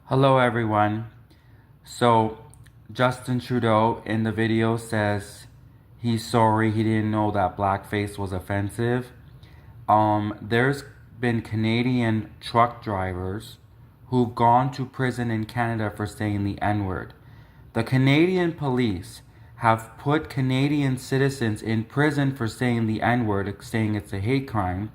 Hello everyone. So Justin Trudeau in the video says he's sorry he didn't know that blackface was offensive. There's been Canadian truck drivers who've gone to prison in Canada for saying the N-word. The Canadian police have put Canadian citizens in prison for saying the N-word, saying it's a hate crime,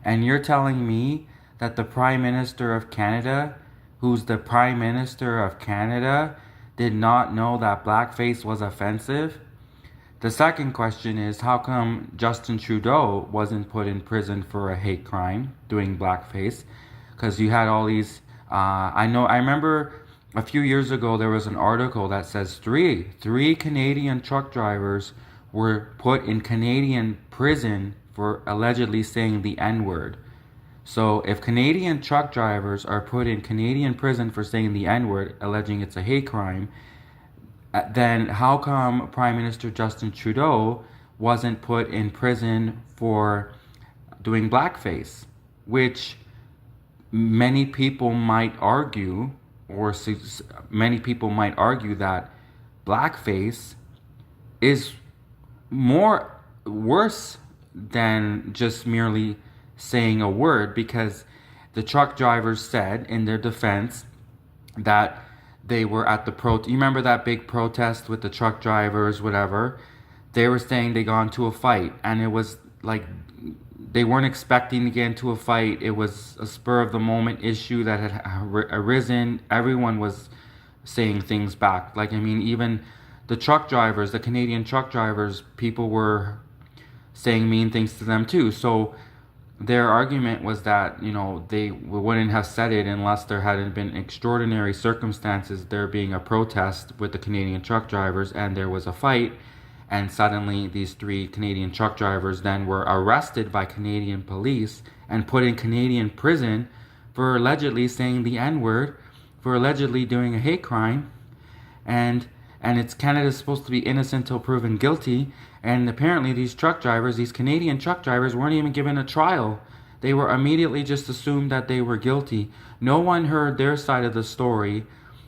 and you're telling me that the Prime Minister of Canada, who's the Prime Minister of Canada, did not know that blackface was offensive? The second question is, how come Justin Trudeau wasn't put in prison for a hate crime doing blackface? Because you had all these, I remember a few years ago there was an article that says three Canadian truck drivers were put in Canadian prison for allegedly saying the N-word. So if Canadian truck drivers are put in Canadian prison for saying the N-word, alleging it's a hate crime, then how come Prime Minister Justin Trudeau wasn't put in prison for doing blackface? Which many people might argue, many people might argue that blackface is worse than just merely saying a word, because the truck drivers said in their defense that they were at the you remember that big protest with the truck drivers, whatever? They were saying they got into a fight, and it was like they weren't expecting to get into a fight. It was a spur of the moment issue that had arisen. Everyone was saying things back. Even the truck drivers, the Canadian truck drivers, people were saying mean things to them too. So their argument was that, they wouldn't have said it unless there hadn't been extraordinary circumstances, there being a protest with the Canadian truck drivers and there was a fight, and suddenly these three Canadian truck drivers then were arrested by Canadian police and put in Canadian prison for allegedly saying the N-word, for allegedly doing a hate crime. And it's Canada's supposed to be innocent till proven guilty, and apparently these Canadian truck drivers weren't even given a trial. They were immediately just assumed that they were guilty. No one heard their side of the story.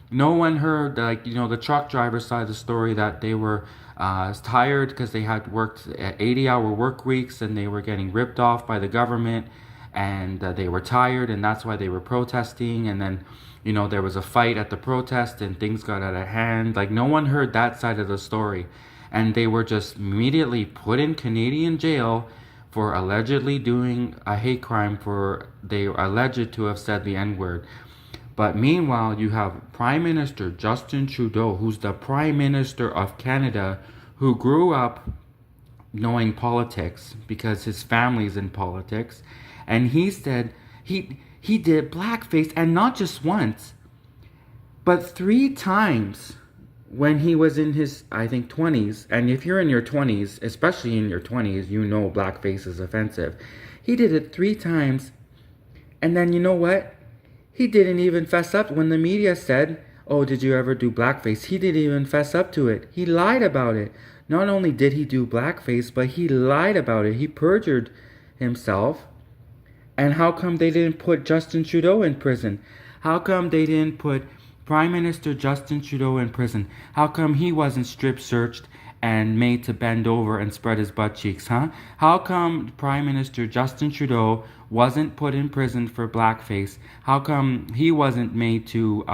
No one heard, the truck driver's side of the story, that they were tired because they had worked 80-hour work weeks and they were getting ripped off by the government, and they were tired, and that's why they were protesting. And then there was a fight at the protest and things got out of hand. No one heard that side of the story. And they were just immediately put in Canadian jail for allegedly doing a hate crime, for they are alleged to have said the N-word. But meanwhile, you have Prime Minister Justin Trudeau, who's the Prime Minister of Canada, who grew up knowing politics because his family's in politics. And he said he did blackface, and not just once, but 3 times when he was in his, I think, 20s. And if you're in your 20s, especially in your 20s, you know blackface is offensive. He did it 3 times, and then you know what? He didn't even fess up. When the media said, oh, did you ever do blackface? He didn't even fess up to it. He lied about it. Not only did he do blackface, but he lied about it. He perjured himself. And how come they didn't put Justin Trudeau in prison? How come they didn't put Prime Minister Justin Trudeau in prison? How come he wasn't strip searched and made to bend over and spread his butt cheeks, huh? How come Prime Minister Justin Trudeau wasn't put in prison for blackface? How come he wasn't made to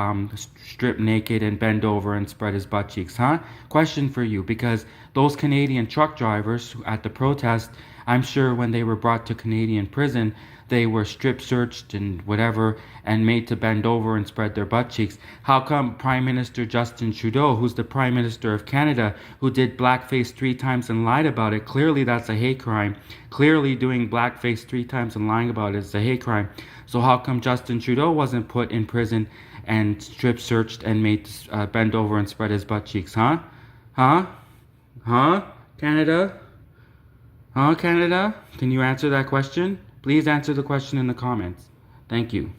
strip naked and bend over and spread his butt cheeks, huh? Question for you, because those Canadian truck drivers at the protest, I'm sure when they were brought to Canadian prison, they were strip searched and whatever and made to bend over and spread their butt cheeks. How come Prime Minister Justin Trudeau, who's the Prime Minister of Canada, who did blackface 3 times and lied about it? Clearly that's a hate crime. Clearly doing blackface 3 times and lying about it is a hate crime. So how come Justin Trudeau wasn't put in prison and strip searched and made to bend over and spread his butt cheeks, huh? Canada? Canada? Can you answer that question? Please answer the question in the comments. Thank you.